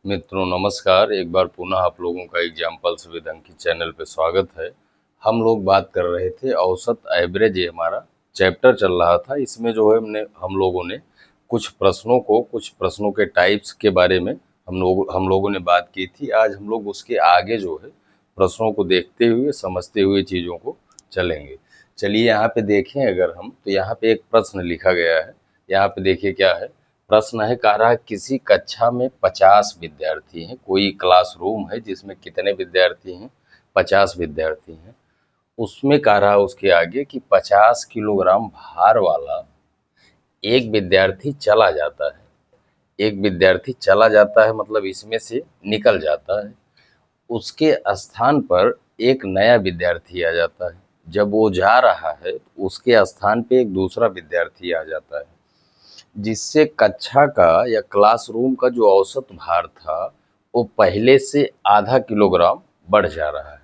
मित्रों नमस्कार। एक बार पुनः आप लोगों का एग्जाम्पल्स विद अंकित चैनल पे स्वागत है। हम लोग बात कर रहे थे औसत एवरेज, ये हमारा चैप्टर चल रहा था। इसमें जो है हम लोगों ने कुछ प्रश्नों के टाइप्स के बारे में हम लोगों ने बात की थी। आज हम लोग उसके आगे जो है प्रश्नों को देखते हुए समझते हुए चीज़ों को चलेंगे। चलिए यहाँ पे देखें, अगर हम तो यहाँ पे एक प्रश्न लिखा गया है। यहाँ पे देखिए क्या है। प्रश्न है, कह रहा है किसी कक्षा में 50 विद्यार्थी हैं। कोई क्लासरूम है जिसमें कितने विद्यार्थी हैं? 50 विद्यार्थी हैं। उसमें कह रहा है उसके आगे कि 50 किलोग्राम भार वाला एक विद्यार्थी चला जाता है। एक विद्यार्थी चला जाता है मतलब इसमें से निकल जाता है। उसके स्थान पर एक नया विद्यार्थी आ जाता है। जब वो जा रहा है तो उसके स्थान पे एक दूसरा विद्यार्थी आ जाता है, जिससे कक्षा का या क्लासरूम का जो औसत भार था वो पहले से आधा किलोग्राम बढ़ जा रहा है।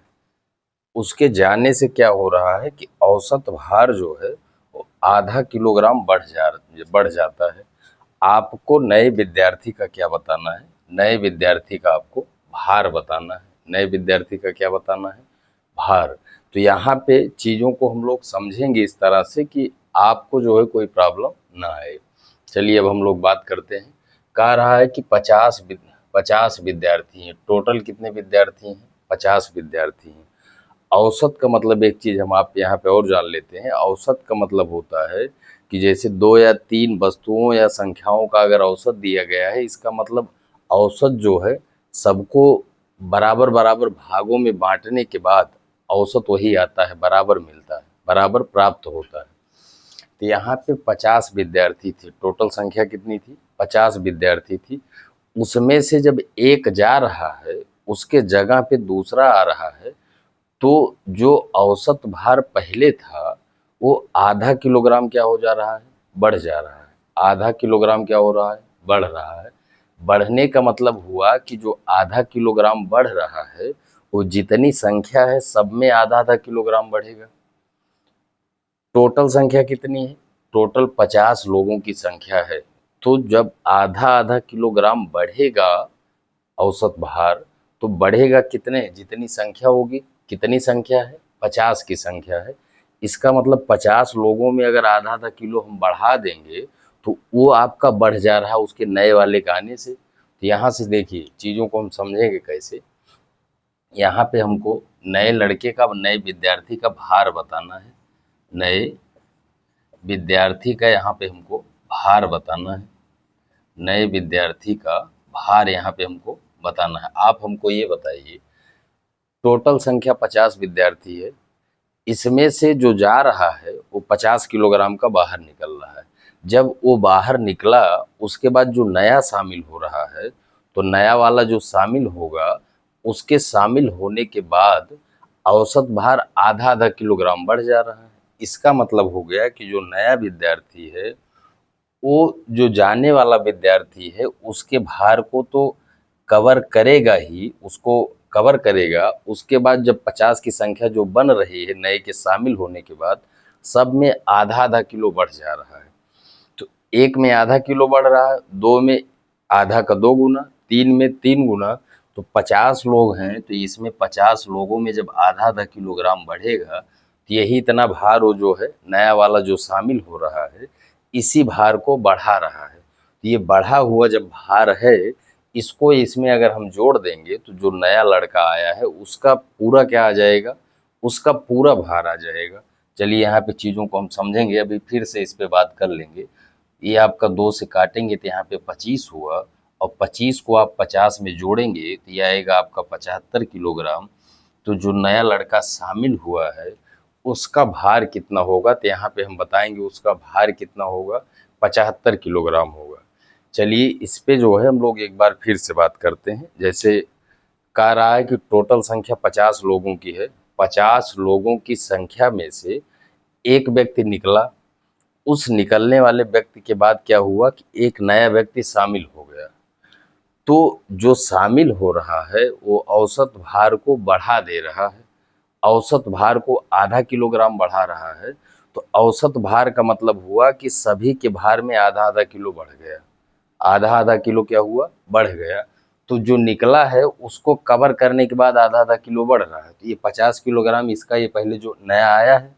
उसके जाने से क्या हो रहा है कि औसत भार जो है वो आधा किलोग्राम बढ़ जाता है। आपको नए विद्यार्थी का क्या बताना है? नए विद्यार्थी का आपको भार बताना है। नए विद्यार्थी का क्या बताना है? भार। तो यहाँ पे चीज़ों को हम लोग समझेंगे इस तरह से कि आपको जो है कोई प्रॉब्लम ना आए। चलिए अब हम लोग बात करते हैं। कह रहा है कि 50 विद्यार्थी हैं। टोटल कितने विद्यार्थी हैं? 50 विद्यार्थी हैं। औसत का मतलब एक चीज़ हम आप यहाँ पे और जान लेते हैं। औसत का मतलब होता है कि जैसे 2 या 3 वस्तुओं या संख्याओं का अगर औसत दिया गया है, इसका मतलब औसत जो है सबको बराबर-बराबर भागों में बाँटने के बाद औसत वही आता है, बराबर मिलता है, बराबर प्राप्त होता है। तो यहाँ पे 50 विद्यार्थी थे। टोटल संख्या कितनी थी? 50 विद्यार्थी थी। उसमें से जब एक जा रहा है, उसके जगह पे दूसरा आ रहा है, तो जो औसत भार पहले था वो आधा किलोग्राम क्या हो जा रहा है? बढ़ जा रहा है। आधा किलोग्राम क्या हो रहा है? बढ़ रहा है। बढ़ने का मतलब हुआ कि जो आधा किलोग्राम बढ़ रहा है वो जितनी संख्या है सब में आधा आधा किलोग्राम बढ़ेगा। टोटल संख्या कितनी है? टोटल 50 लोगों की संख्या है। तो जब आधा आधा किलोग्राम बढ़ेगा औसत भार, तो बढ़ेगा कितने? जितनी संख्या होगी। कितनी संख्या है? 50 की संख्या है। इसका मतलब 50 लोगों में अगर आधा आधा किलो हम बढ़ा देंगे तो वो आपका बढ़ जा रहा है उसके नए वाले के आने से। तो यहाँ से देखिए चीज़ों को हम समझेंगे कैसे। यहाँ पे हमको नए विद्यार्थी का भार बताना है। नए विद्यार्थी का यहाँ पे हमको भार बताना है। नए विद्यार्थी का भार यहाँ पे हमको बताना है। आप हमको ये बताइए, टोटल संख्या 50 विद्यार्थी है। इसमें से जो जा रहा है वो 50 किलोग्राम का बाहर निकल रहा है। जब वो बाहर निकला उसके बाद जो नया शामिल हो रहा है, तो नया वाला जो शामिल होगा उसके शामिल होने के बाद औसत भार आधा आधा किलोग्राम बढ़ जा रहा है। इसका मतलब हो गया कि जो नया विद्यार्थी है वो जो जाने वाला विद्यार्थी है उसके भार को तो कवर करेगा ही, उसको कवर करेगा। उसके बाद जब 50 की संख्या जो बन रही है नए के शामिल होने के बाद, सब में आधा आधा किलो बढ़ जा रहा है। तो एक में आधा किलो बढ़ रहा है, दो में आधा का 2 गुना, तीन में 3 गुना। तो 50 लोग हैं तो इसमें 50 लोगों में जब आधा आधा किलोग्राम बढ़ेगा तो यही इतना भार वो जो है नया वाला जो शामिल हो रहा है इसी भार को बढ़ा रहा है। तो ये बढ़ा हुआ जब भार है, इसको इसमें अगर हम जोड़ देंगे तो जो नया लड़का आया है उसका पूरा क्या आ जाएगा? उसका पूरा भार आ जाएगा। चलिए यहाँ पे चीज़ों को हम समझेंगे, अभी फिर से इस पे बात कर लेंगे। ये आपका 2 से काटेंगे तो यहाँ पे 25 हुआ, और 25 को आप 50 में जोड़ेंगे तो ये आएगा आपका 75 किलोग्राम। तो जो नया लड़का शामिल हुआ है उसका भार कितना होगा? तो यहाँ पे हम बताएंगे उसका भार कितना होगा। 75 किलोग्राम होगा। चलिए इस पे जो है हम लोग एक बार फिर से बात करते हैं। जैसे कह रहा है कि टोटल संख्या 50 लोगों की है। 50 लोगों की संख्या में से एक व्यक्ति निकला। उस निकलने वाले व्यक्ति के बाद क्या हुआ कि एक नया व्यक्ति शामिल हो गया। तो जो शामिल हो रहा है वो औसत भार को बढ़ा दे रहा है। औसत भार को आधा किलोग्राम बढ़ा रहा है। तो औसत भार का मतलब हुआ कि सभी के भार में आधा आधा किलो बढ़ गया। आधा आधा किलो क्या हुआ? बढ़ गया। तो जो निकला है उसको कवर करने के बाद आधा आधा किलो बढ़ रहा है। तो ये 50 किलोग्राम इसका, ये पहले जो नया आया है,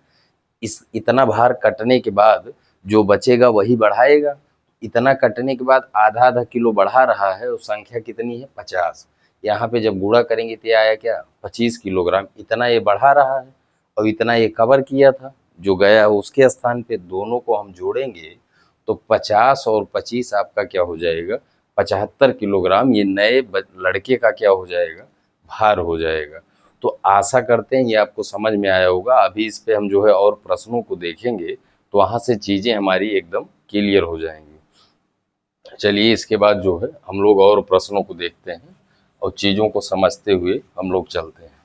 इस इतना भार कटने के बाद जो बचेगा वही बढ़ाएगा। इतना कटने के बाद आधा आधा किलो बढ़ा रहा है, और संख्या कितनी है 50। यहाँ पे जब गुणा करेंगे तो ये आया क्या 25 किलोग्राम। इतना ये बढ़ा रहा है और इतना ये कवर किया था, जो गया उसके स्थान पे दोनों को हम जोड़ेंगे तो 50 और 25 आपका क्या हो जाएगा 75 किलोग्राम। ये नए लड़के का क्या हो जाएगा भार हो जाएगा। तो आशा करते हैं ये आपको समझ में आया होगा। अभी इस पे हम जो है और प्रश्नों को देखेंगे तो वहाँ से चीज़ें हमारी एकदम क्लियर हो जाएंगी। चलिए इसके बाद जो है हम लोग और प्रश्नों को देखते हैं और चीज़ों को समझते हुए हम लोग चलते हैं।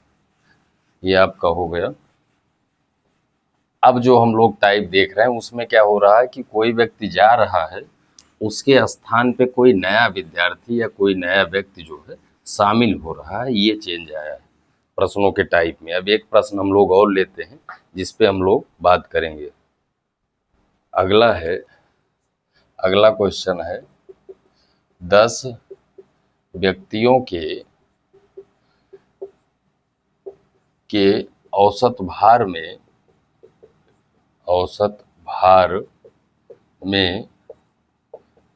ये आपका हो गया। अब जो हम लोग टाइप देख रहे हैं उसमें क्या हो रहा है कि कोई व्यक्ति जा रहा है, उसके स्थान पे कोई नया विद्यार्थी या कोई नया व्यक्ति जो है शामिल हो रहा है, ये चेंज आया है प्रश्नों के टाइप में। अब एक प्रश्न हम लोग और लेते हैं जिस पे हम लोग बात करेंगे। अगला क्वेश्चन है 10 व्यक्तियों के औसत भार में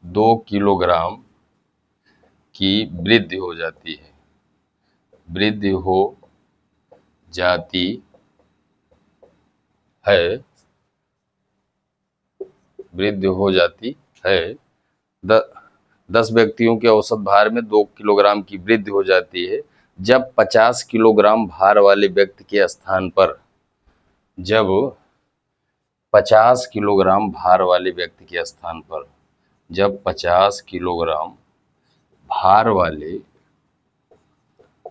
2 किलोग्राम की वृद्धि हो जाती है। वृद्धि हो जाती है 10 व्यक्तियों के औसत भार में 2 किलोग्राम की वृद्धि हो जाती है जब 50 किलोग्राम भार वाले व्यक्ति के स्थान पर जब 50 किलोग्राम भार वाले व्यक्ति के स्थान पर जब 50 किलोग्राम भार वाले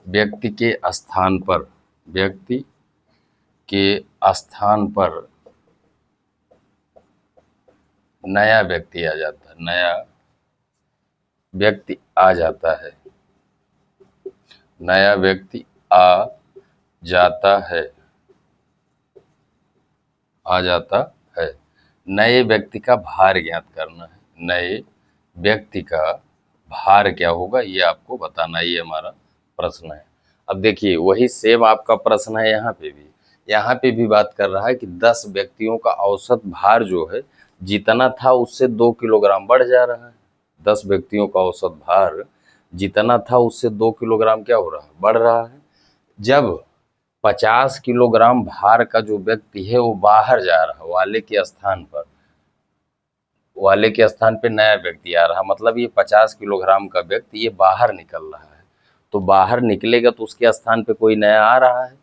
व्यक्ति के स्थान पर नया व्यक्ति आ जाता है। नया व्यक्ति आ जाता है नए व्यक्ति का भार ज्ञात करना है। नए व्यक्ति का भार क्या होगा ये आपको बताना, ये हमारा प्रश्न है। अब देखिए वही सेम आपका प्रश्न है, यहाँ पे भी बात कर रहा है कि 10 व्यक्तियों का औसत भार जो है जितना था उससे 2 किलोग्राम बढ़ जा रहा है। 10 व्यक्तियों का औसत भार जितना था उससे 2 किलोग्राम क्या हो रहा है बढ़ रहा है। जब 50 किलोग्राम भार का जो व्यक्ति है वो बाहर जा रहा है, वाले के स्थान पे नया व्यक्ति आ रहा, मतलब ये 50 किलोग्राम का व्यक्ति ये बाहर निकल रहा है। तो बाहर निकलेगा तो उसके स्थान पे कोई नया आ रहा है,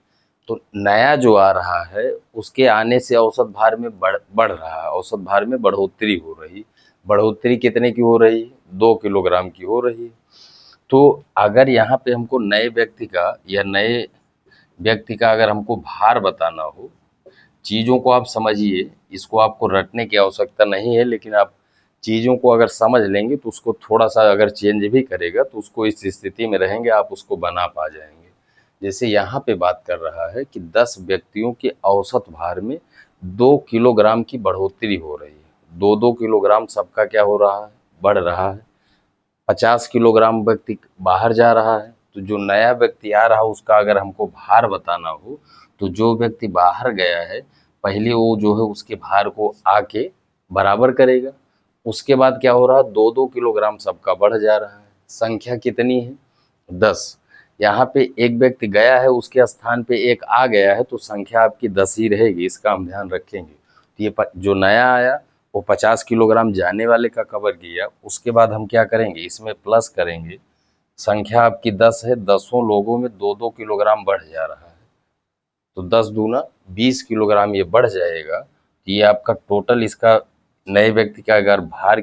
तो नया जो आ रहा है उसके आने से औसत भार में बढ़ रहा है, औसत भार में बढ़ोतरी हो रही। बढ़ोतरी कितने की हो रही है 2 किलोग्राम की हो रही है। तो अगर यहाँ पे हमको नए व्यक्ति का अगर हमको भार बताना हो, चीज़ों को आप समझिए, इसको आपको रटने की आवश्यकता नहीं है, लेकिन आप चीज़ों को अगर समझ लेंगे तो उसको थोड़ा सा अगर चेंज भी करेगा तो उसको इस स्थिति में रहेंगे आप उसको बना पा जाएंगे। जैसे यहाँ पे बात कर रहा है कि 10 व्यक्तियों के औसत भार में 2 किलोग्राम की बढ़ोतरी हो रही है। 2-2 किलोग्राम सबका क्या हो रहा है बढ़ रहा है। 50 किलोग्राम व्यक्ति बाहर जा रहा है, तो जो नया व्यक्ति आ रहा है उसका अगर हमको भार बताना हो तो जो व्यक्ति बाहर गया है पहले वो जो है उसके भार को आके बराबर करेगा। उसके बाद क्या हो रहा है 2-2 किलोग्राम सबका बढ़ जा रहा है। संख्या कितनी है 10। यहाँ पे एक व्यक्ति गया है उसके स्थान पे एक आ गया है, तो संख्या आपकी 10 ही रहेगी, इसका हम ध्यान रखेंगे। तो ये जो नया आया वो 50 किलोग्राम जाने वाले का कवर किया। उसके बाद हम क्या करेंगे इसमें प्लस करेंगे, संख्या आपकी 10 है, 10 लोगों में 2-2 किलोग्राम बढ़ जा रहा है, तो 10 दूना 20 किलोग्राम ये बढ़ जाएगा। तो ये आपका टोटल इसका नए व्यक्ति का अगर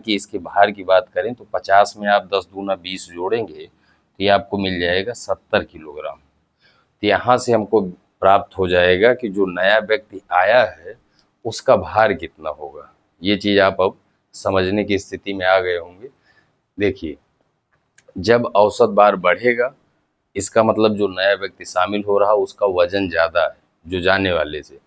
इसके भार की बात करें तो 50 में आप 10 दूना 20 जोड़ेंगे तो ये आपको मिल जाएगा 70 किलोग्राम। तो यहाँ से हमको प्राप्त हो जाएगा कि जो नया व्यक्ति आया है उसका भार कितना होगा। ये चीज़ आप अब समझने की स्थिति में आ गए होंगे। देखिए जब औसत भार बढ़ेगा इसका मतलब जो नया व्यक्ति शामिल हो रहा उसका वजन ज़्यादा है जो जाने वाले से।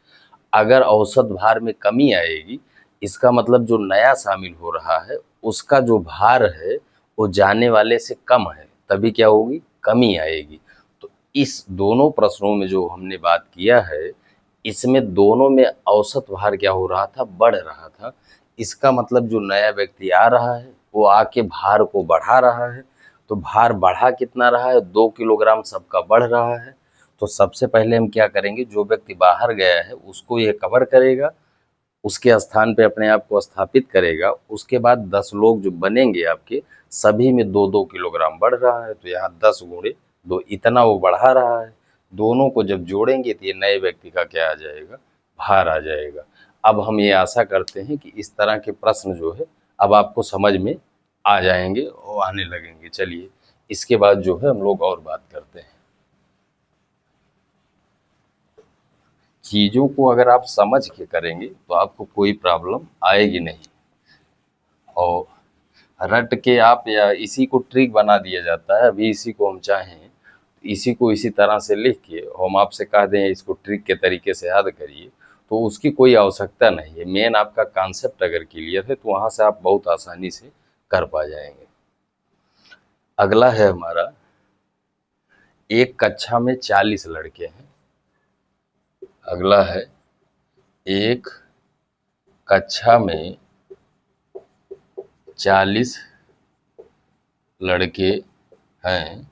अगर औसत भार में कमी आएगी इसका मतलब जो नया शामिल हो रहा है उसका जो भार है वो जाने वाले से कम है। तभी क्या होगी, कमी आएगी। तो इस दोनों प्रश्नों में जो हमने बात किया है, इसमें दोनों में औसत भार क्या हो रहा था, बढ़ रहा था। इसका मतलब जो नया व्यक्ति आ रहा है वो आके भार को बढ़ा रहा है। तो भार बढ़ा कितना रहा है, 2 किलोग्राम सबका बढ़ रहा है। तो सबसे पहले हम क्या करेंगे, जो व्यक्ति बाहर गया है उसको ये कवर करेगा, उसके स्थान पे अपने आप को स्थापित करेगा। उसके बाद 10 लोग जो बनेंगे आपके, सभी में 2-2 किलोग्राम बढ़ रहा है। तो यहाँ 10 गुणे 2 इतना वो बढ़ा रहा है। दोनों को जब जोड़ेंगे तो ये नए व्यक्ति का क्या आ जाएगा, भार आ जाएगा। अब हम ये आशा करते हैं कि इस तरह के प्रश्न जो है अब आपको समझ में आ जाएंगे और आने लगेंगे। चलिए इसके बाद जो है हम लोग और बात करते हैं। चीज़ों को अगर आप समझ के करेंगे तो आपको कोई प्रॉब्लम आएगी नहीं। और रट के आप, या इसी को ट्रिक बना दिया जाता है। अभी इसी को हम चाहें, इसी को इसी तरह से लिख के हम आपसे कह दें इसको ट्रिक के तरीके से याद करिए, तो उसकी कोई आवश्यकता नहीं है। मेन आपका कॉन्सेप्ट अगर क्लियर है तो वहाँ से आप बहुत आसानी से कर पा जाएंगे। अगला है हमारा, एक कक्षा में 40 लड़के हैं। अगला है, एक कक्षा में 40 लड़के हैं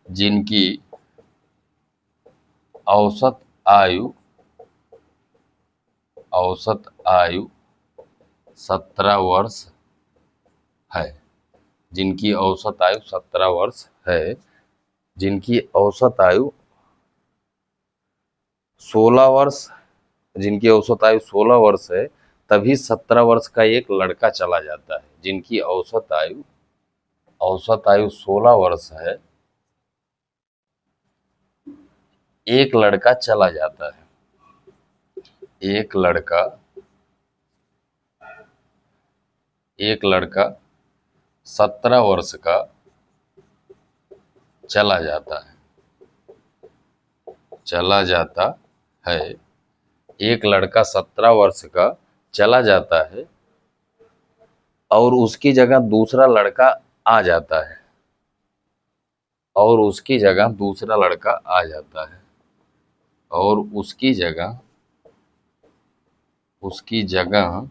जिनकी औसत आयु 17 वर्ष है। जिनकी औसत आयु 17 वर्ष है, जिनकी औसत आयु 16 वर्ष, जिनकी औसत आयु 16 वर्ष है, तभी 17 वर्ष का एक लड़का चला जाता है। जिनकी औसत आयु 16 वर्ष है, एक लड़का चला जाता है। एक लड़का 17 वर्ष का चला जाता है। एक लड़का 17 वर्ष का चला जाता है और उसकी जगह दूसरा लड़का आ जाता है। और उसकी जगह दूसरा लड़का आ जाता है। और उसकी जगह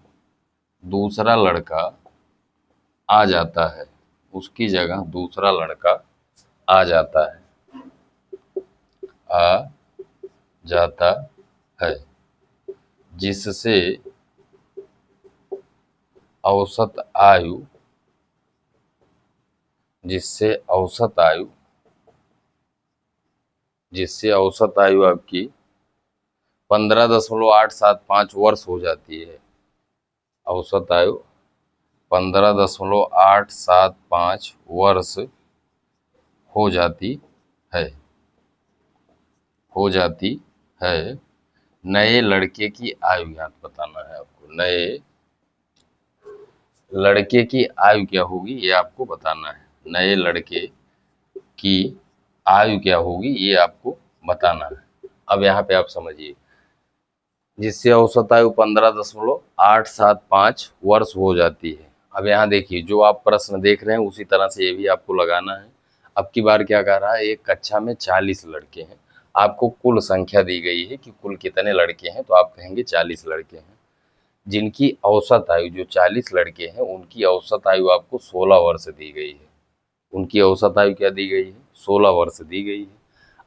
दूसरा लड़का आ जाता है। उसकी जगह दूसरा लड़का आ जाता है, जिससे औसत आयु आपकी 15.875 वर्ष हो जाती है। औसत आयु 15.875 वर्ष हो जाती है। नए लड़के की आयु याद बताना है आपको। नए लड़के की आयु क्या होगी ये आपको बताना है। नए लड़के की आयु क्या होगी ये आपको बताना है। अब यहाँ पे आप समझिए, जिससे औसत आयु 15.875 वर्ष हो जाती है। अब यहाँ देखिए, जो आप प्रश्न देख रहे हैं उसी तरह से ये भी आपको लगाना है। अब की बार क्या कह रहा है, एक कक्षा में 40 लड़के हैं। आपको कुल संख्या दी गई है कि कुल कितने लड़के हैं, तो आप कहेंगे 40 लड़के हैं। जिनकी औसत आयु, जो 40 लड़के हैं उनकी औसत आयु आपको 16 वर्ष दी गई है। उनकी औसत आयु क्या दी गई है, 16 वर्ष दी गई है।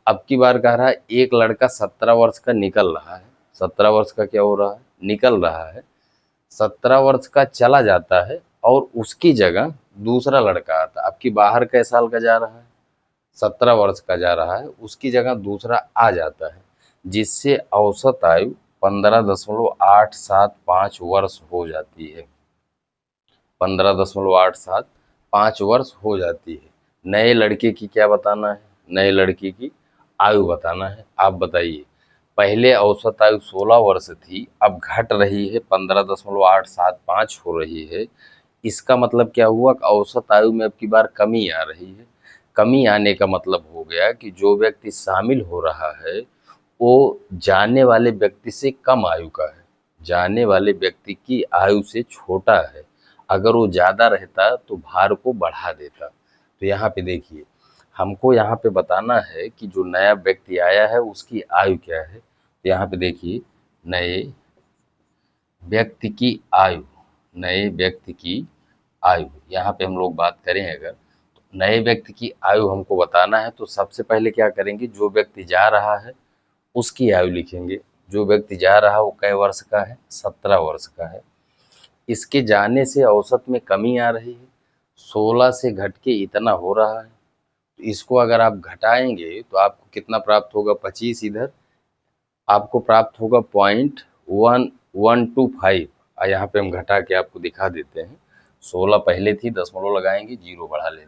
अब की बार कह रहा है एक लड़का 17 वर्ष का निकल रहा है। 17 वर्ष का क्या हो रहा है, निकल रहा है। 17 वर्ष का चला जाता है और उसकी जगह दूसरा लड़का आता है। अब की बाहर कै साल का जा रहा है, 17 वर्ष का जा रहा है, उसकी जगह दूसरा आ जाता है, जिससे औसत आयु 15.875 वर्ष हो जाती है। 15.875 वर्ष हो जाती है। नए लड़के की क्या बताना है, नए लड़के की आयु बताना है। आप बताइए, पहले औसत आयु 16 वर्ष थी, अब घट रही है 15.875 हो रही है। इसका मतलब क्या हुआ, औसत आयु में अब की बार कमी आ रही है। कमी आने का मतलब हो गया कि जो व्यक्ति शामिल हो रहा है वो जाने वाले व्यक्ति से कम आयु का है, जाने वाले व्यक्ति की आयु से छोटा है। अगर वो ज़्यादा रहता तो भार को बढ़ा देता। तो यहाँ पे देखिए, हमको यहाँ पे बताना है कि जो नया व्यक्ति आया है उसकी आयु क्या है। तो यहाँ पे देखिए, नए व्यक्ति की आयु, नए व्यक्ति की आयु, यहाँ पे हम लोग बात करें अगर, तो नए व्यक्ति की आयु हमको बताना है तो सबसे पहले क्या करेंगे, जो व्यक्ति जा रहा है उसकी आयु लिखेंगे। जो व्यक्ति जा रहा है वो कै वर्ष का है, 17 वर्ष का है। इसके जाने से औसत में कमी आ रही है, 16 से घट के इतना हो रहा है। तो इसको अगर आप घटाएंगे तो आपको कितना प्राप्त होगा, 25 इधर आपको प्राप्त होगा 0.1125। यहाँ पे हम घटा के आपको दिखा देते हैं। 16 पहले थी, दशमलव लगाएंगे, जीरो बढ़ा लेते हैं।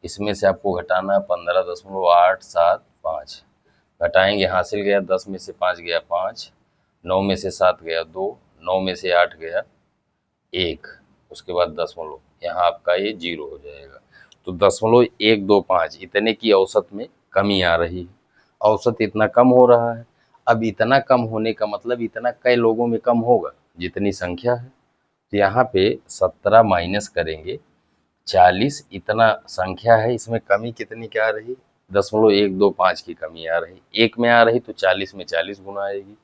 इसमें से आपको घटाना 15.875, घटाएंगे, हासिल गया 10 में से 5 गया 5, 9 में से 7 गया 2, 9 में से 8 गया 1, उसके बाद दशमलव, यहाँ आपका ये जीरो हो जाएगा। तो 0.125 इतने की औसत में कमी आ रही है, औसत इतना कम हो रहा है। अब इतना कम होने का मतलब इतना कई लोगों में कम होगा जितनी संख्या है। तो यहाँ पे 17 माइनस करेंगे 40, इतना संख्या है, इसमें कमी कितनी क्या आ रही, 0.125 की कमी आ रही। एक में आ रही तो 40 में 40 गुना आएगी,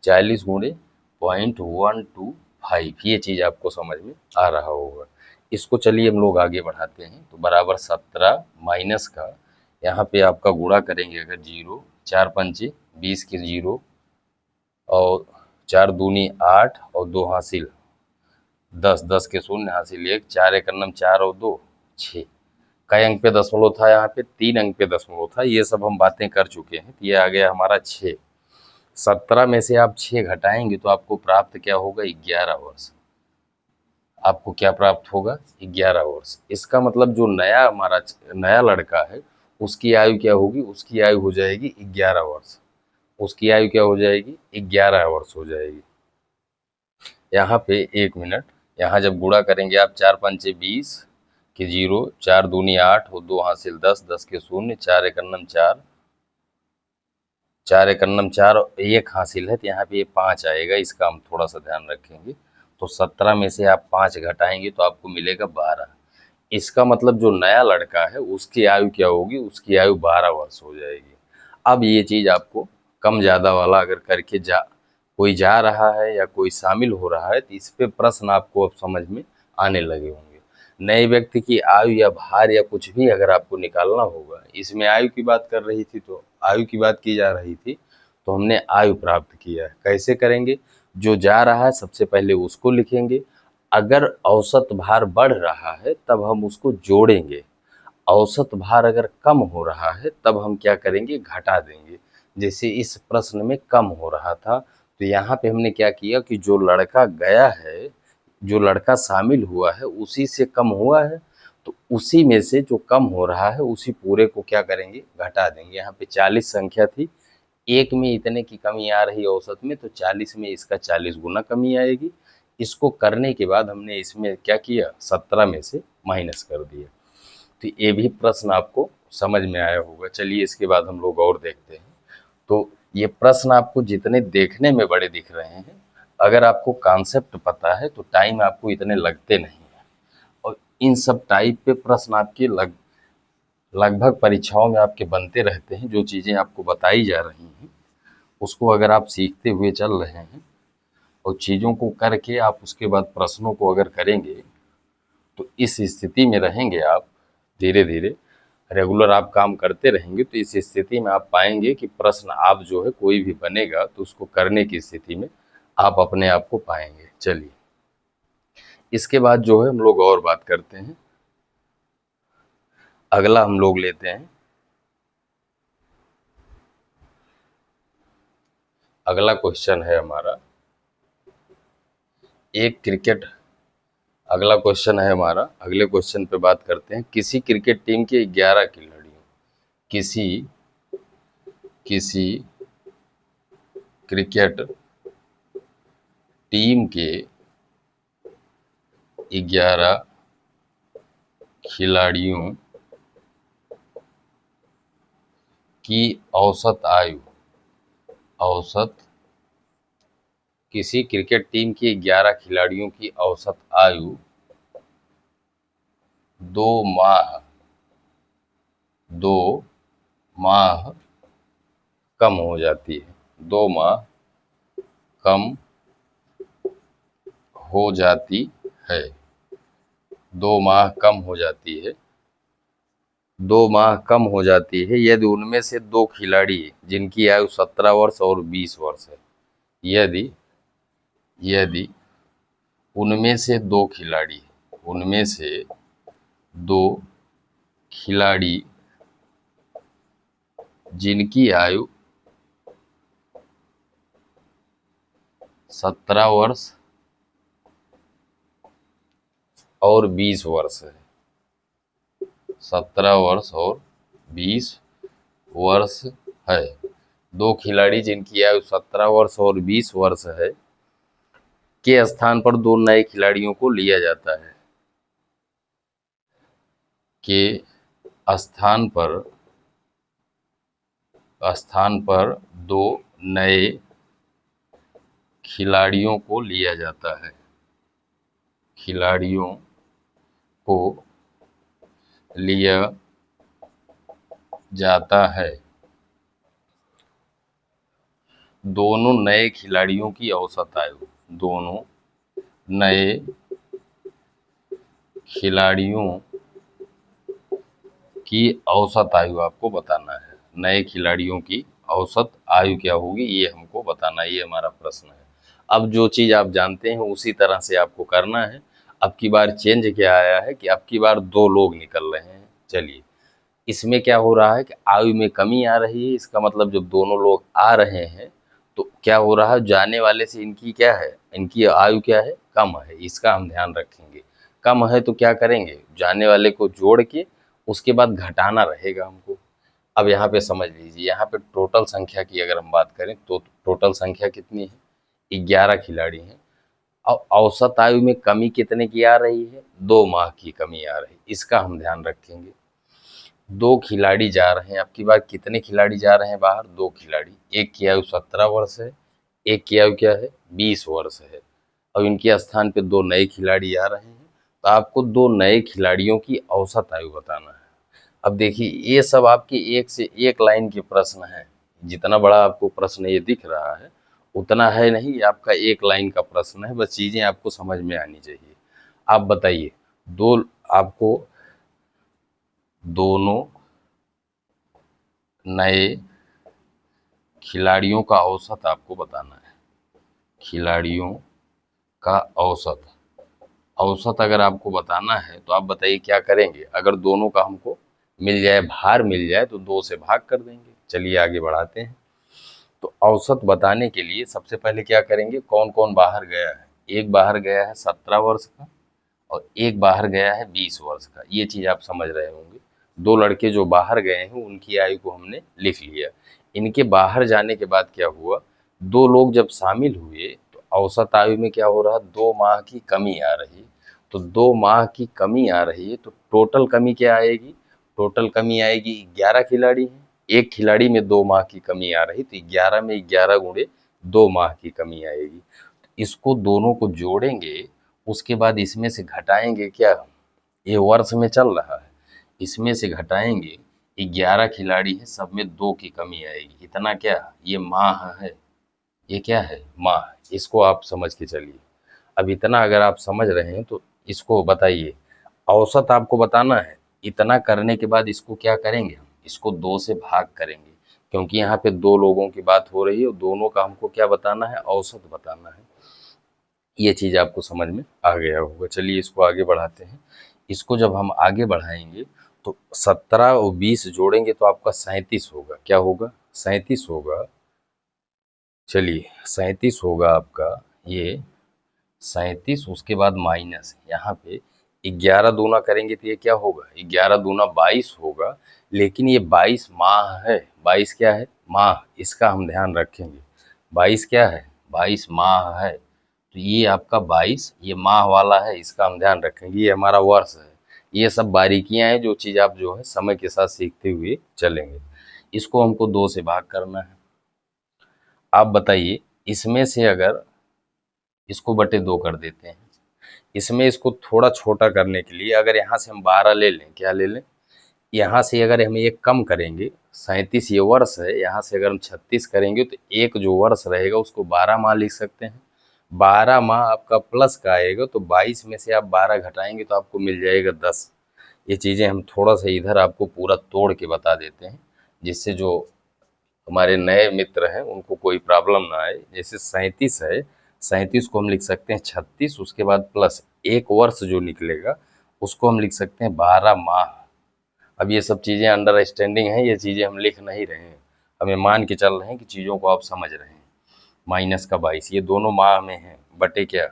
40 गुणे 0.125, ये चीज़ आपको समझ में आ रहा होगा। इसको चलिए हम लोग आगे बढ़ाते हैं। तो बराबर 17 माइनस का, यहाँ पे आपका गुणा करेंगे अगर, जीरो, 4 पंचे 20 के जीरो, और 4 दूनी 8 और 2 हासिल 10, 10 के शून्य हासिल 1, 4 एक अन्नम 4 और 2 6। कई अंक पे दशमलव था, यहाँ पे 3 अंक पे दशमलव था, ये सब हम बातें कर चुके हैं। तो ये आ गया हमारा 6। 17 में से आप 6 घटाएंगे तो आपको प्राप्त क्या होगा, 11 वर्ष। आपको क्या प्राप्त होगा, 11 वर्ष। इसका मतलब जो नया हमारा नया लड़का है उसकी आयु क्या होगी, उसकी आयु हो जाएगी 11 वर्ष। उसकी आयु क्या हो जाएगी, 11 वर्ष हो जाएगी। यहाँ पे 1 मिनट, यहाँ जब गुणा करेंगे आप, 4 पंचे 20 के जीरो, 4 दूनी 8 और 2 हासिल 10, 10 के शून्य, 4 एक अन्नम 4, 4 एक अन्नम 4 और 1 हासिल है, तो यहाँ पे ये 5 आएगा, इसका हम थोड़ा सा ध्यान रखेंगे। तो 17 में से आप 5 घटाएंगे तो आपको मिलेगा 12। इसका मतलब जो नया लड़का है उसकी आयु क्या होगी, उसकी आयु 12 वर्ष हो जाएगी। अब ये चीज़ आपको कम ज़्यादा वाला अगर करके कोई जा रहा है या कोई शामिल हो रहा है तो इस पे प्रश्न आपको अब समझ में आने लगे होंगे। नए व्यक्ति की आयु या भार या कुछ भी अगर आपको निकालना होगा, इसमें आयु की बात कर रही थी तो आयु की बात की जा रही थी, तो हमने आयु प्राप्त किया है। कैसे करेंगे, जो जा रहा है सबसे पहले उसको लिखेंगे, अगर औसत भार बढ़ रहा है तब हम उसको जोड़ेंगे, औसत भार अगर कम हो रहा है तब हम क्या करेंगे, घटा देंगे। जैसे इस प्रश्न में कम हो रहा था तो यहाँ पे हमने क्या किया कि जो लड़का गया है, जो लड़का शामिल हुआ है उसी से कम हुआ है, तो उसी में से जो कम हो रहा है उसी पूरे को क्या करेंगे, घटा देंगे। यहाँ पे 40 संख्या थी, एक में इतने की कमी आ रही है औसत में, तो 40 में इसका 40 गुना कमी आएगी। इसको करने के बाद हमने इसमें क्या किया, 17 में से माइनस कर दिया। तो ये भी प्रश्न आपको समझ में आया होगा। चलिए इसके बाद हम लोग और देखते हैं। तो ये प्रश्न आपको जितने देखने में बड़े दिख रहे हैं, अगर आपको कॉन्सेप्ट पता है तो टाइम आपको इतने लगते नहीं है। और इन सब टाइप पे प्रश्न आपके लगभग परीक्षाओं में आपके बनते रहते हैं। जो चीज़ें आपको बताई जा रही हैं उसको अगर आप सीखते हुए चल रहे हैं और चीज़ों को करके आप उसके बाद प्रश्नों को अगर करेंगे तो इस स्थिति में रहेंगे आप। धीरे धीरे रेगुलर आप काम करते रहेंगे तो इस स्थिति में आप पाएंगे कि प्रश्न आप जो है कोई भी बनेगा तो उसको करने की स्थिति में आप अपने आप को पाएंगे। चलिए इसके बाद जो है हम लोग और बात करते हैं। अगला हम लोग लेते हैं, अगला क्वेश्चन है हमारा एक क्रिकेट। अगला क्वेश्चन है हमारा, अगले क्वेश्चन पे बात करते हैं। किसी क्रिकेट टीम के 11 खिलाड़ियों, किसी किसी क्रिकेट टीम के 11 खिलाड़ियों की औसत आयु, औसत किसी क्रिकेट टीम के 11 खिलाड़ियों की औसत आयु 2 माह 2 माह कम हो जाती है, 2 माह कम हो जाती है, 2 माह कम हो जाती है, 2 माह कम हो जाती है यदि उनमें से 2 खिलाड़ी जिनकी आयु 17 वर्ष और 20 वर्ष है। यदि यदि उनमें से 2 खिलाड़ी, उनमें से 2 खिलाड़ी जिनकी आयु 17 वर्ष और 20 वर्ष है, 17 वर्ष और 20 वर्ष है, 2 खिलाड़ी जिनकी आयु 17 वर्ष और 20 वर्ष है के स्थान पर 2 नए खिलाड़ियों को लिया जाता है, के स्थान पर 2 नए खिलाड़ियों को लिया जाता है, खिलाड़ियों को लिया जाता है। दोनों नए खिलाड़ियों की औसत आयु, दोनों नए खिलाड़ियों की औसत आयु आपको बताना है। नए खिलाड़ियों की औसत आयु क्या होगी ये हमको बताना, ये हमारा प्रश्न है। अब जो चीज़ आप जानते हैं उसी तरह से आपको करना है। अब की बार चेंज क्या आया है कि अब की बार 2 लोग निकल रहे हैं। चलिए, इसमें क्या हो रहा है कि आयु में कमी आ रही है, इसका मतलब जब दोनों लोग आ रहे हैं तो क्या हो रहा है, जाने वाले से इनकी क्या है, इनकी आयु क्या है, कम है, इसका हम ध्यान रखेंगे। कम है तो क्या करेंगे, जाने वाले को जोड़ के उसके बाद घटाना रहेगा हमको। अब यहाँ पे समझ लीजिए, यहाँ पे टोटल संख्या की अगर हम बात करें तो टोटल संख्या कितनी है, 11 खिलाड़ी हैं। अब औसत आयु में कमी कितने की आ रही है, 2 माह की कमी आ रही है, इसका हम ध्यान रखेंगे। 2 खिलाड़ी जा रहे हैं, अब की बार कितने खिलाड़ी जा रहे हैं बाहर, 2 खिलाड़ी, एक की आयु 17 वर्ष है, एक की आयु क्या है, 20 वर्ष है। अब इनके स्थान पे 2 नए खिलाड़ी आ रहे हैं, तो आपको 2 नए खिलाड़ियों की औसत आयु बताना है। अब देखिए, ये सब आपके एक से एक लाइन के प्रश्न हैं। जितना बड़ा आपको प्रश्न ये दिख रहा है उतना है नहीं, ये आपका एक लाइन का प्रश्न है, बस चीजें आपको समझ में आनी चाहिए। आप बताइए, दो आपको दोनों नए खिलाड़ियों का औसत आपको बताना है, खिलाड़ियों का औसत। औसत अगर आपको बताना है तो आप बताइए क्या करेंगे। अगर दोनों का हमको मिल जाए, भार मिल जाए तो 2 से भाग कर देंगे। चलिए आगे बढ़ाते हैं। तो औसत बताने के लिए सबसे पहले क्या करेंगे, कौन कौन बाहर गया है। एक बाहर गया है 17 वर्ष का और एक बाहर गया है 20 वर्ष का, ये चीज आप समझ रहे होंगे। 2 लड़के जो बाहर गए हैं उनकी आयु को हमने लिख लिया। इनके बाहर जाने के बाद क्या हुआ, 2 लोग जब शामिल हुए तो औसत आयु में क्या हो रहा, 2 माह की कमी आ रही। तो 2 माह की कमी आ रही है तो टोटल कमी क्या आएगी, टोटल कमी आएगी, 11 खिलाड़ी हैं, एक खिलाड़ी में 2 माह की कमी आ रही, तो 11 में 11 गुणे 2 माह की कमी आएगी। इसको दोनों को जोड़ेंगे, उसके बाद इसमें से घटाएंगे, क्या ये वर्ष में चल रहा है, इसमें से घटाएंगे, 11 खिलाड़ी है, सब में 2 की कमी आएगी। इतना क्या, ये माह है, ये क्या है, माह। इसको आप समझ के चलिए। अब इतना अगर आप समझ रहे हैं तो इसको बताइए, औसत आपको बताना है। इतना करने के बाद इसको क्या करेंगे, हम इसको 2 से भाग करेंगे, क्योंकि यहाँ पे 2 लोगों की बात हो रही है और दोनों का हमको क्या बताना है, औसत बताना है। ये चीज आपको समझ में आ गया होगा। चलिए इसको आगे बढ़ाते हैं। इसको जब हम आगे बढ़ाएंगे तो 17 और 20 जोड़ेंगे तो आपका 37 होगा। क्या होगा, 37 होगा। चलिए 37 होगा आपका, ये 37, उसके बाद माइनस यहाँ पे 11 दूना करेंगे तो ये क्या होगा, 11 दूना 22 होगा। लेकिन ये 22 माह है, 22 क्या है, माह, इसका हम ध्यान रखेंगे। 22 क्या है, 22 माह है। तो ये आपका 22 ये माह वाला है, इसका हम ध्यान रखेंगे। ये हमारा वर्ष है। ये सब बारीकियां हैं जो चीज़ आप जो है समय के साथ सीखते हुए चलेंगे। इसको हमको 2 से भाग करना है। आप बताइए, इसमें से अगर इसको बटे 2 कर देते हैं, इसमें इसको थोड़ा छोटा करने के लिए अगर यहाँ से हम 12 ले लें, क्या ले लें, यहाँ से अगर हम एक कम करेंगे, 37 ये वर्ष है, यहाँ से अगर हम 36 करेंगे तो एक जो वर्ष रहेगा उसको 12 माह लिख सकते हैं। 12 माह आपका प्लस का आएगा तो 22 में से आप 12 घटाएंगे तो आपको मिल जाएगा 10। ये चीज़ें हम थोड़ा सा इधर आपको पूरा तोड़ के बता देते हैं, जिससे जो हमारे नए मित्र हैं उनको कोई प्रॉब्लम ना आए। जैसे 37 है, 37 को हम लिख सकते हैं 36, उसके बाद प्लस एक वर्ष जो निकलेगा उसको हम लिख सकते हैं 12 माह। अब ये सब चीज़ें अंडरस्टैंडिंग हैं, ये चीज़ें हम लिख नहीं रहे हैं, हमें मान के चल रहे हैं कि चीज़ों को आप समझ रहे हैं। माइनस का 22 ये दोनों माह में हैं, बटे क्या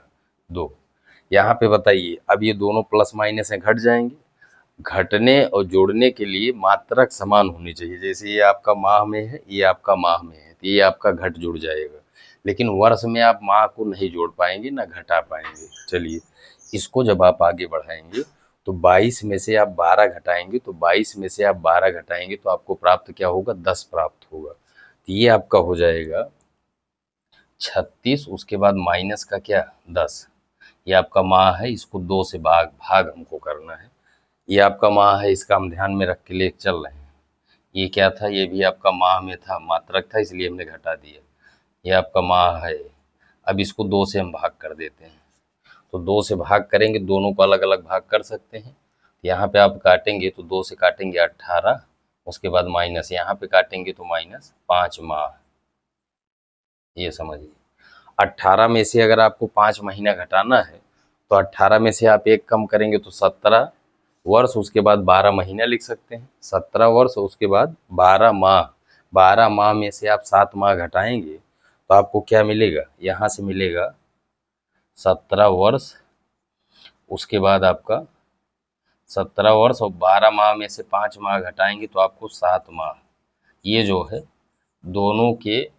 2। यहाँ पे बताइए, अब ये दोनों प्लस माइनस हैं, घट जाएंगे। घटने और जोड़ने के लिए मात्रक समान होनी चाहिए। जैसे ये आपका माह में है, ये आपका माह में है, तो ये आपका घट जुड़ जाएगा। लेकिन वर्ष में आप माह को नहीं जोड़ पाएंगे ना घटा पाएंगे। चलिए, इसको जब आप आगे बढ़ाएंगे तो 22 में से आप 12 घटाएंगे, तो 22 में से आप 12 घटाएंगे तो आपको प्राप्त क्या होगा, 10 प्राप्त होगा। तो ये आपका हो जाएगा 36, उसके बाद माइनस का क्या 10। ये आपका माह है, इसको 2 से भाग हमको करना है। ये आपका माह है, इसका हम ध्यान में रख के ले चल रहे हैं। ये क्या था, ये भी आपका माह में था, मात्रक था, इसलिए हमने घटा दिया। ये आपका माह है। अब इसको 2 से हम भाग कर देते हैं, तो 2 से भाग करेंगे, दोनों को अलग अलग भाग कर सकते हैं। यहाँ पे आप काटेंगे तो 2 से काटेंगे 18, उसके बाद माइनस, यहाँ पे काटेंगे तो माइनस 5 माह। ये समझिए, 18 में से अगर आपको 5 महीना घटाना है तो 18 में से आप एक कम करेंगे तो 17 वर्ष, उसके बाद 12 महीना लिख सकते हैं। 17 वर्ष, उसके बाद 12 माह। 12 माह में से आप 7 माह घटाएंगे तो आपको क्या मिलेगा, यहाँ से मिलेगा 17 वर्ष, उसके बाद आपका 17 वर्ष और 12 माह में से 5 माह घटाएंगे तो आपको 7 माह। ये जो है दोनों के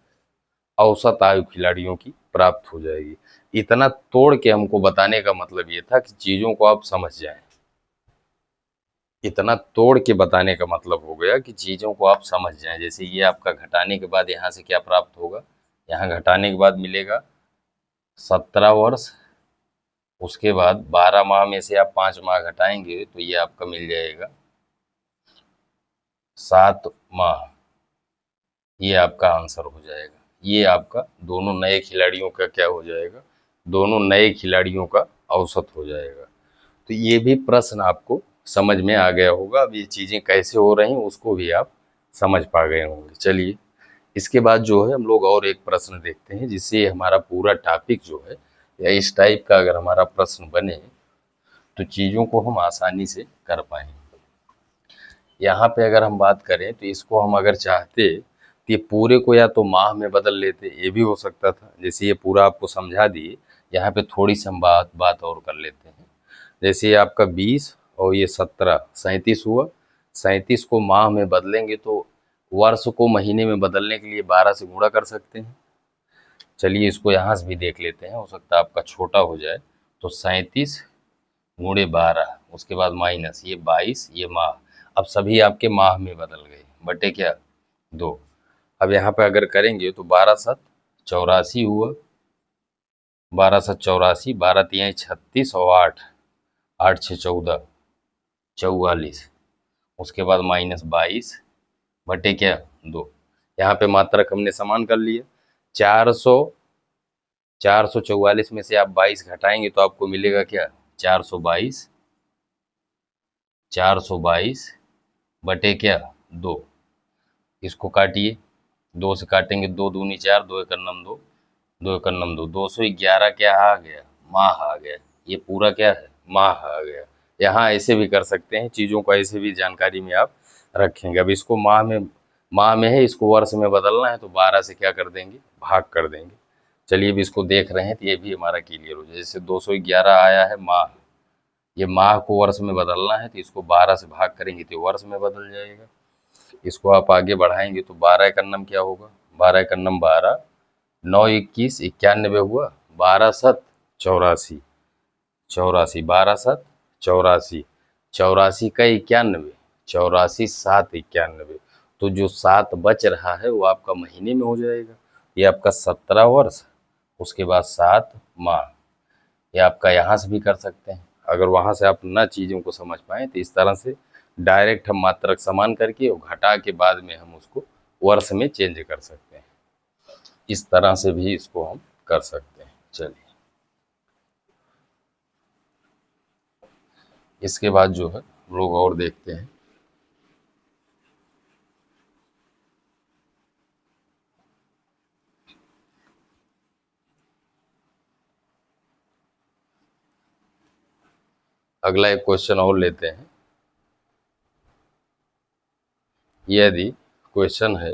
औसत आयु खिलाड़ियों की प्राप्त हो जाएगी। इतना तोड़ के हमको बताने का मतलब ये था कि चीज़ों को आप समझ जाएं। इतना तोड़ के बताने का मतलब हो गया कि चीज़ों को आप समझ जाएं। जैसे ये आपका घटाने के बाद यहाँ से क्या प्राप्त होगा, यहाँ घटाने के बाद मिलेगा 17 वर्ष, उसके बाद 12 माह में से आप 5 माह घटाएंगे तो ये आपका मिल जाएगा 7 माह। ये आपका आंसर हो जाएगा। ये आपका दोनों नए खिलाड़ियों का क्या हो जाएगा, दोनों नए खिलाड़ियों का औसत हो जाएगा। तो ये भी प्रश्न आपको समझ में आ गया होगा। अब ये चीज़ें कैसे हो रही हैं उसको भी आप समझ पा गए होंगे। चलिए, इसके बाद जो है हम लोग और एक प्रश्न देखते हैं, जिससे हमारा पूरा टॉपिक जो है या इस टाइप का अगर हमारा प्रश्न बने तो चीज़ों को हम आसानी से कर पाएंगे। यहाँ पे अगर हम बात करें तो इसको हम अगर चाहते तो ये पूरे को या तो माह में बदल लेते, ये भी हो सकता था। जैसे ये पूरा आपको समझा दिए, यहाँ पे थोड़ी सी हम बात और कर लेते हैं। जैसे ये आपका 20 और ये 17, 37 हुआ। 37 को माह में बदलेंगे तो वर्ष को महीने में बदलने के लिए 12 से गुणा कर सकते हैं। चलिए, इसको यहाँ से भी देख लेते हैं, हो सकता है आपका छोटा हो जाए। तो 37 गुणे 12, उसके बाद माइनस ये 22, ये माह। अब सभी आपके माह में बदल गए, बटे क्या 2। अब यहाँ पे अगर करेंगे तो 12 7 84 हुआ। 12 7 84, 12 3 36 और 8 8 6 14 44, उसके बाद माइनस 22 बटे क्या 2। यहाँ पे मात्रक हमने समान कर लिया। 444 में से आप 22 घटाएंगे तो आपको मिलेगा क्या 422। 422 बटे क्या 2। इसको काटिए, 2 से काटेंगे, 2 दूनी 4, 2 एक नम 2, 2 एक नम 2, 211 क्या आ गया, माह आ गया। ये पूरा क्या है, माह आ गया। यहाँ ऐसे भी कर सकते हैं, चीज़ों को ऐसे भी जानकारी में आप रखेंगे। अब इसको माह में है, इसको वर्ष में बदलना है तो 12 से क्या कर देंगे, भाग कर देंगे। चलिए, अब इसको देख रहे हैं तो ये भी हमारा क्लियर हो जाए। जैसे 211 आया है माह, ये माह को वर्ष में बदलना है तो इसको 12 से भाग करेंगे तो वर्ष में बदल जाएगा। इसको आप आगे बढ़ाएंगे तो 12 एक अन्नम क्या होगा, 12 एक अन्नम 12, 9 21 91 हुआ। 12 7 84, 84 12 7 84, 84 का 91, 84 7 91। तो जो 7 बच रहा है वो आपका महीने में हो जाएगा। ये आपका 17 वर्ष, उसके बाद 7 माह। ये आपका यहाँ से भी कर सकते हैं। अगर वहाँ से आप ना चीज़ों को समझ पाएँ तो इस तरह से डायरेक्ट हम मात्रक समान करके और घटा के बाद में हम उसको वर्ष में चेंज कर सकते हैं। इस तरह से भी इसको हम कर सकते हैं। चलिए, इसके बाद जो है हम लोग और देखते हैं। अगला एक क्वेश्चन और लेते हैं। यदि क्वेश्चन है,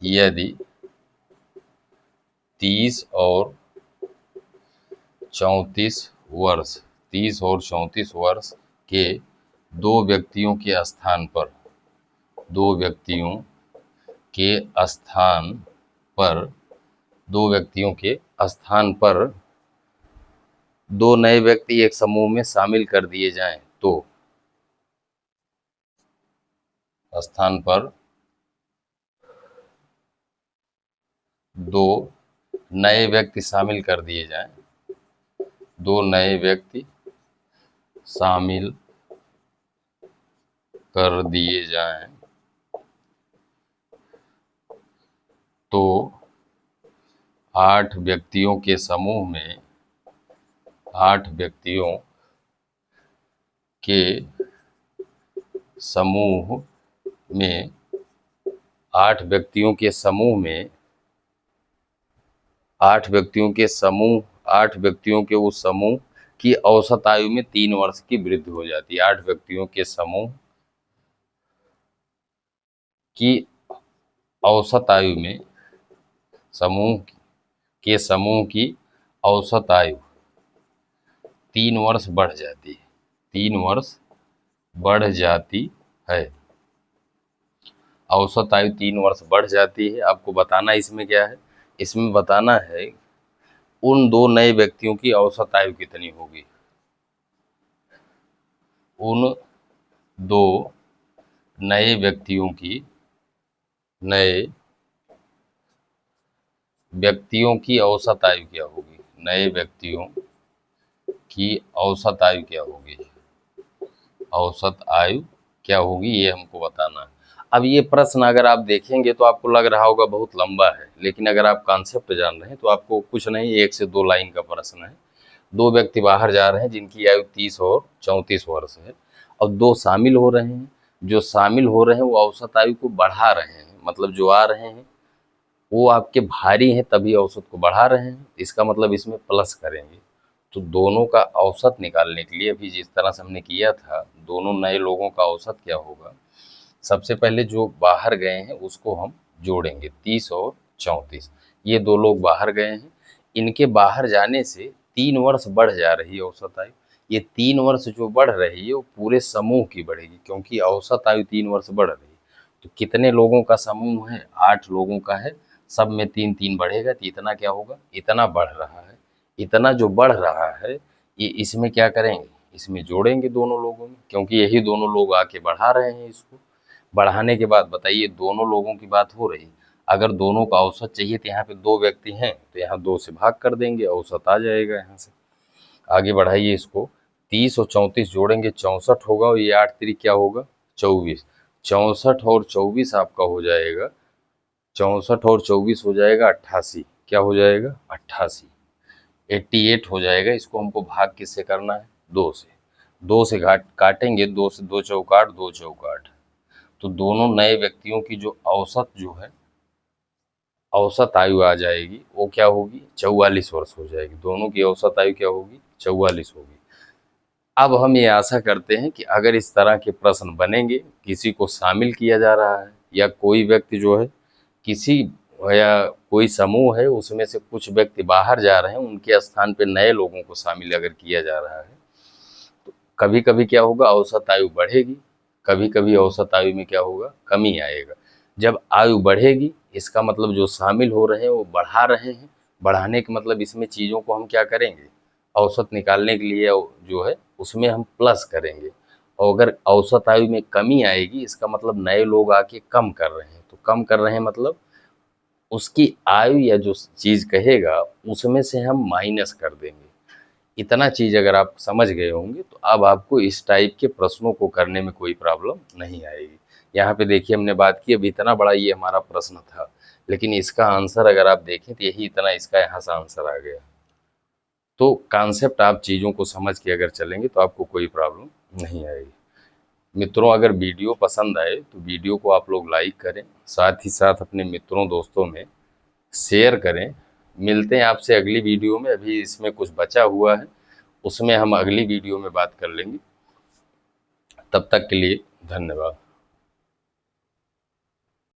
यदि 30 और 34 वर्ष 30 और 34 वर्ष के दो व्यक्तियों के स्थान पर दो व्यक्तियों के स्थान पर दो व्यक्तियों के स्थान पर दो नए व्यक्ति एक समूह में शामिल कर दिए जाएं तो स्थान पर दो नए व्यक्ति शामिल कर दिए जाएं, दो नए व्यक्ति शामिल कर दिए जाएं तो 8 व्यक्तियों के समूह में 8 व्यक्तियों के समूह में 8 व्यक्तियों के समूह में 8 व्यक्तियों के समूह 8 व्यक्तियों के उस समूह की औसत आयु में 3 वर्ष की वृद्धि हो जाती है। 8 व्यक्तियों के समूह की औसत आयु में समूह समूह की औसत आयु 3 वर्ष बढ़ जाती है। 3 वर्ष बढ़ जाती है। औसत आयु 3 वर्ष बढ़ जाती है। आपको बताना इसमें क्या है? इसमें बताना है उन दो नए व्यक्तियों की औसत आयु कितनी होगी। उन दो नए व्यक्तियों की औसत आयु क्या होगी। नए व्यक्तियों की औसत आयु क्या होगी। औसत आयु क्या होगी ये हमको बताना है। अब ये प्रश्न अगर आप देखेंगे तो आपको लग रहा होगा बहुत लंबा है, लेकिन अगर आप कॉन्सेप्ट जान रहे हैं तो आपको कुछ नहीं, 1 से 2 लाइन का प्रश्न है। दो व्यक्ति बाहर जा रहे हैं जिनकी आयु 30 और 34 वर्ष है, और दो शामिल हो रहे हैं। जो शामिल हो रहे हैं वो औसत आयु को बढ़ा रहे हैं, मतलब जो आ रहे हैं वो आपके भारी हैं तभी औसत को बढ़ा रहे हैं। इसका मतलब इसमें प्लस करेंगे तो दोनों का औसत निकालने के लिए अभी जिस तरह से हमने किया था, दोनों नए लोगों का औसत क्या होगा। सबसे पहले जो बाहर गए हैं उसको हम जोड़ेंगे, 30 और 34। ये दो लोग बाहर गए हैं, इनके बाहर जाने से 3 वर्ष बढ़ जा रही है औसत आयु। ये 3 वर्ष जो बढ़ रही है वो पूरे समूह की बढ़ेगी, क्योंकि औसत आयु 3 वर्ष बढ़ रही है। तो कितने लोगों का समूह है? 8 लोगों का है। सब में 3-3 बढ़ेगा तो इतना क्या होगा? इतना बढ़ रहा है। इतना जो बढ़ रहा है ये इसमें क्या करेंगे? इसमें जोड़ेंगे दोनों लोगों में, क्योंकि यही दोनों लोग आके बढ़ा रहे हैं। इसको बढ़ाने के बाद बताइए, दोनों लोगों की बात हो रही, अगर दोनों का औसत चाहिए तो यहाँ पे 2 व्यक्ति हैं तो यहाँ 2 से भाग कर देंगे, औसत आ जाएगा। यहाँ से आगे बढ़ाइए इसको, 30 और 34 जोड़ेंगे 64 होगा, और ये 8 तिरिक क्या होगा? 24। 64 और 24 आपका हो जाएगा, 64 और 24 हो जाएगा 88। क्या हो जाएगा? 88, 88 हो जाएगा। इसको हमको भाग किससे करना है? 2 से। 2 से काटेंगे, 2 से 2 चौकाट, 2 चौकाट, तो दोनों नए व्यक्तियों की जो औसत औसत आयु आ जाएगी वो क्या होगी? 44 वर्ष हो जाएगी। दोनों की औसत आयु क्या होगी? 44 होगी। अब हम ये आशा करते हैं कि अगर इस तरह के प्रश्न बनेंगे, किसी को शामिल किया जा रहा है या कोई व्यक्ति जो है किसी या कोई समूह है उसमें से कुछ व्यक्ति बाहर जा रहे हैं, उनके स्थान पे नए लोगों को शामिल अगर किया जा रहा है तो कभी कभी क्या होगा? औसत आयु बढ़ेगी, कभी कभी औसत आयु में क्या होगा? कमी आएगा। जब आयु बढ़ेगी इसका मतलब जो शामिल हो रहे हैं वो बढ़ा रहे हैं। बढ़ाने का मतलब इसमें चीज़ों को हम क्या करेंगे? औसत निकालने के लिए जो है उसमें हम प्लस करेंगे। और अगर औसत आयु में कमी आएगी इसका मतलब नए लोग आके कम कर रहे हैं। तो कम कर रहे हैं मतलब उसकी आयु या जो चीज़ कहेगा उसमें से हम माइनस कर देंगे। इतना चीज़ अगर आप समझ गए होंगे तो अब आपको इस टाइप के प्रश्नों को करने में कोई प्रॉब्लम नहीं आएगी। यहाँ पे देखिए हमने बात की, अब इतना बड़ा ये हमारा प्रश्न था, लेकिन इसका आंसर अगर आप देखें तो यही इतना इसका यहाँ से आंसर आ गया। तो कॉन्सेप्ट आप चीज़ों को समझ के अगर चलेंगे तो आपको कोई प्रॉब्लम नहीं आएगी। मित्रों, अगर वीडियो पसंद आए तो वीडियो को आप लोग लाइक करें, साथ ही साथ अपने मित्रों दोस्तों में शेयर करें। मिलते हैं आपसे अगली वीडियो में, अभी इसमें कुछ बचा हुआ है, उसमें हम अगली वीडियो में बात कर लेंगे। तब तक के लिए धन्यवाद।